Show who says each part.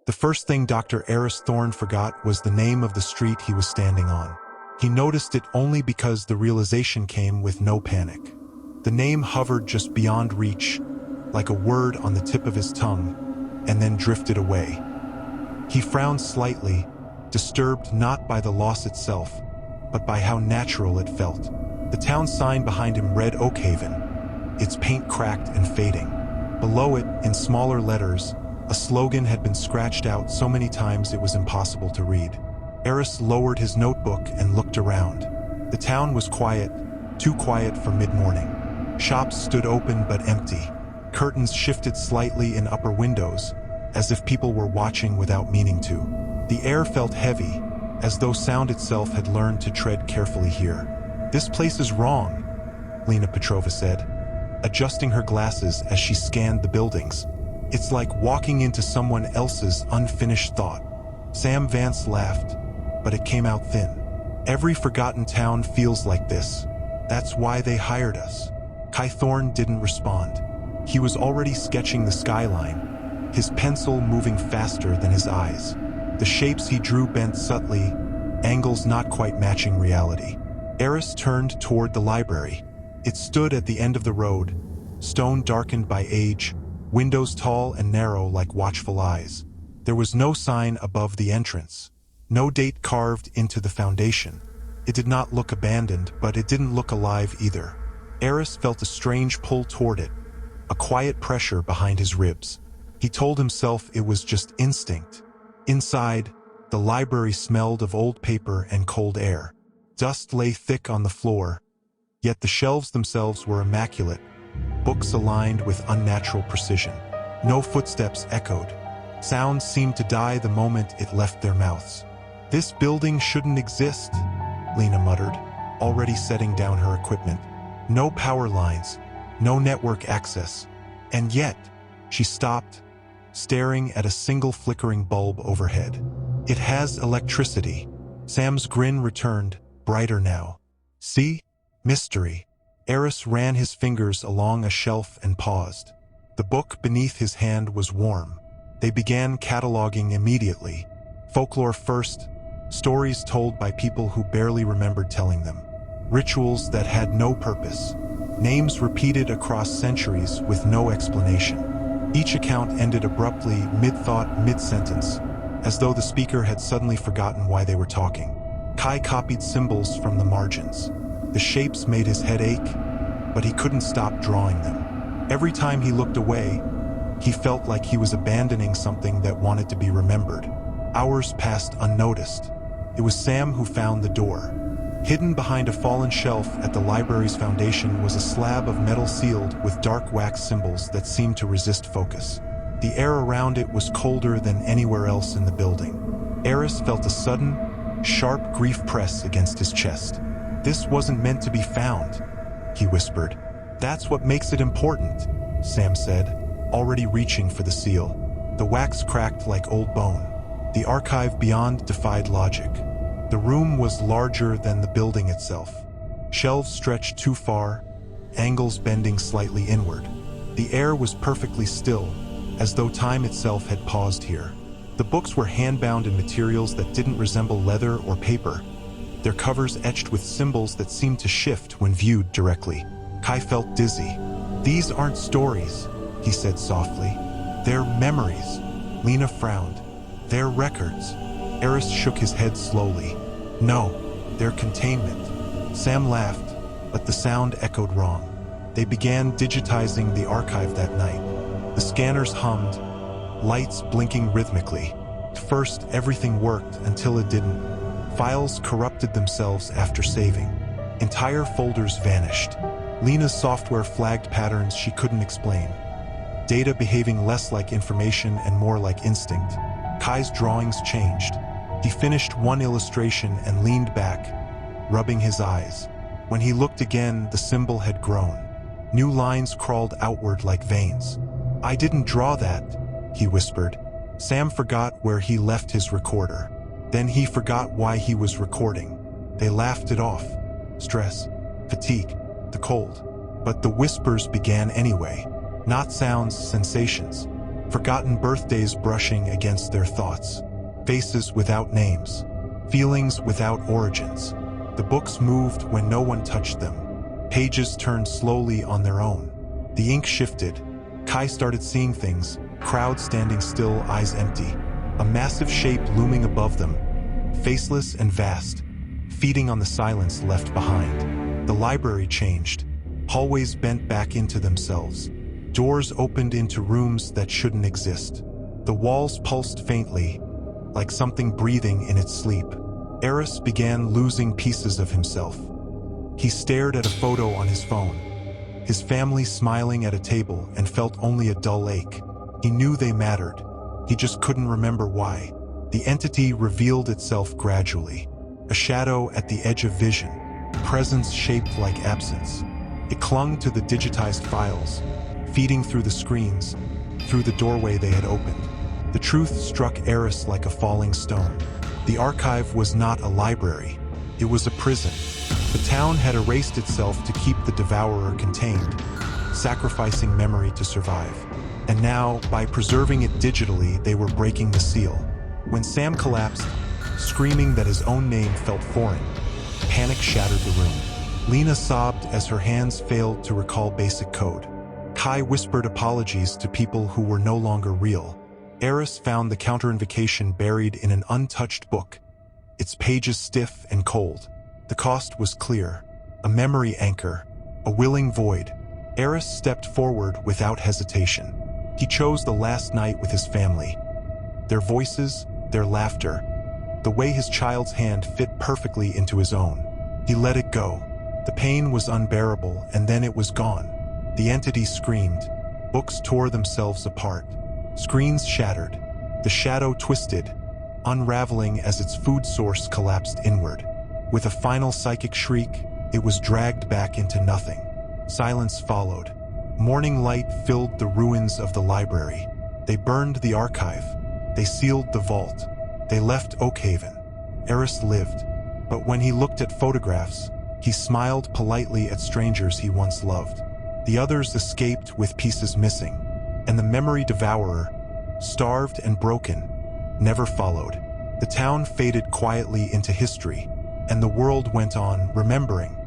Speaker 1: The first thing Dr. Eris Thorne forgot was the name of the street he was standing on. He noticed it only because the realization came with no panic. The name hovered just beyond reach, like a word on the tip of his tongue, and then drifted away. He frowned slightly, disturbed not by the loss itself, but by how natural it felt. The town sign behind him read Oakhaven, its paint cracked and fading. Below it, in smaller letters, a slogan had been scratched out so many times it was impossible to read. Eris lowered his notebook and looked around. The town was quiet, too quiet for mid-morning. Shops stood open but empty. Curtains shifted slightly in upper windows, as if people were watching without meaning to. The air felt heavy, as though sound itself had learned to tread carefully here. "This place is wrong," Lena Petrova said, adjusting her glasses as she scanned the buildings. "It's like walking into someone else's unfinished thought." Sam Vance laughed, but it came out thin. "Every forgotten town feels like this. That's why they hired us." Kai Thorne didn't respond. He was already sketching the skyline, his pencil moving faster than his eyes. The shapes he drew bent subtly, angles not quite matching reality. Eris turned toward the library. It stood at the end of the road, stone darkened by age, windows tall and narrow like watchful eyes. There was no sign above the entrance, no date carved into the foundation. It did not look abandoned, but it didn't look alive either. Eris felt a strange pull toward it, a quiet pressure behind his ribs. He told himself it was just instinct. Inside, the library smelled of old paper and cold air. Dust lay thick on the floor, yet the shelves themselves were immaculate, books aligned with unnatural precision. No footsteps echoed. Sound seemed to die the moment it left their mouths. "This building shouldn't exist," Lena muttered, already setting down her equipment. "No power lines, no network access." And yet, she stopped, staring at a single flickering bulb overhead. "It has electricity." Sam's grin returned, brighter now. "See? Mystery." Eris ran his fingers along a shelf and paused. The book beneath his hand was warm. They began cataloging immediately. Folklore first, stories told by people who barely remembered telling them. Rituals that had no purpose. Names repeated across centuries with no explanation. Each account ended abruptly, mid-thought, mid-sentence, as though the speaker had suddenly forgotten why they were talking. Kai copied symbols from the margins. The shapes made his head ache, but he couldn't stop drawing them. Every time he looked away, he felt like he was abandoning something that wanted to be remembered. Hours passed unnoticed. It was Sam who found the door. Hidden behind a fallen shelf at the library's foundation was a slab of metal sealed with dark wax symbols that seemed to resist focus. The air around it was colder than anywhere else in the building. Eris felt a sudden, sharp grief press against his chest. "This wasn't meant to be found," he whispered. "That's what makes it important," Sam said, already reaching for the seal. The wax cracked like old bone. The archive beyond defied logic. The room was larger than the building itself. Shelves stretched too far, angles bending slightly inward. The air was perfectly still, as though time itself had paused here. The books were hand-bound in materials that didn't resemble leather or paper, their covers etched with symbols that seemed to shift when viewed directly. Kai felt dizzy. "These aren't stories," he said softly. "They're memories." Lena frowned. "They're records." Eris shook his head slowly. "No, they're containment." Sam laughed, but the sound echoed wrong. They began digitizing the archive that night. The scanners hummed, lights blinking rhythmically. First, everything worked until it didn't. Files corrupted themselves after saving. Entire folders vanished. Lena's software flagged patterns she couldn't explain. Data behaving less like information and more like instinct. Kai's drawings changed. He finished one illustration and leaned back, rubbing his eyes. When he looked again, the symbol had grown. New lines crawled outward like veins. "I didn't draw that," he whispered. Sam forgot where he left his recorder. Then he forgot why he was recording. They laughed it off. Stress, fatigue, the cold. But the whispers began anyway. Not sounds, sensations. forgotten birthdays brushing against their thoughts, faces without names, feelings without origins. The books moved when no one touched them. Pages turned slowly on their own. The ink shifted. Kai started seeing things, crowd standing still, eyes empty. A massive shape looming above them, faceless and vast, feeding on the silence left behind. The library changed. Hallways bent back into themselves. Doors opened into rooms that shouldn't exist. The walls pulsed faintly, like something breathing in its sleep. Eris began losing pieces of himself. He stared at a photo on his phone, his family smiling at a table, and felt only a dull ache. He knew they mattered. He just couldn't remember why. The entity revealed itself gradually. A shadow at the edge of vision, presence shaped like absence. It clung to the digitized files, feeding through the screens, through the doorway they had opened. The truth struck Eris like a falling stone. The archive was not a library. It was a prison. The town had erased itself to keep the devourer contained, sacrificing memory to survive. And now, by preserving it digitally, they were breaking the seal. When Sam collapsed, screaming that his own name felt foreign, panic shattered the room. Lena sobbed as her hands failed to recall basic code. Kai whispered apologies to people who were no longer real. Eris found the counterinvocation buried in an untouched book, its pages stiff and cold. The cost was clear: a memory anchor, a willing void. Eris stepped forward without hesitation. He chose the last night with his family. Their voices, their laughter, the way his child's hand fit perfectly into his own. He let it go. The pain was unbearable, and then it was gone. The entity screamed. Books tore themselves apart. Screens shattered. The shadow twisted, unraveling as its food source collapsed inward. With a final psychic shriek, it was dragged back into nothing. Silence followed. Morning light filled the ruins of the library. They burned the archive. They sealed the vault. They left Oakhaven. Eris lived. But when he looked at photographs, he smiled politely at strangers he once loved. The others escaped with pieces missing, and the memory devourer, starved and broken, never followed. The town faded quietly into history, and the world went on remembering.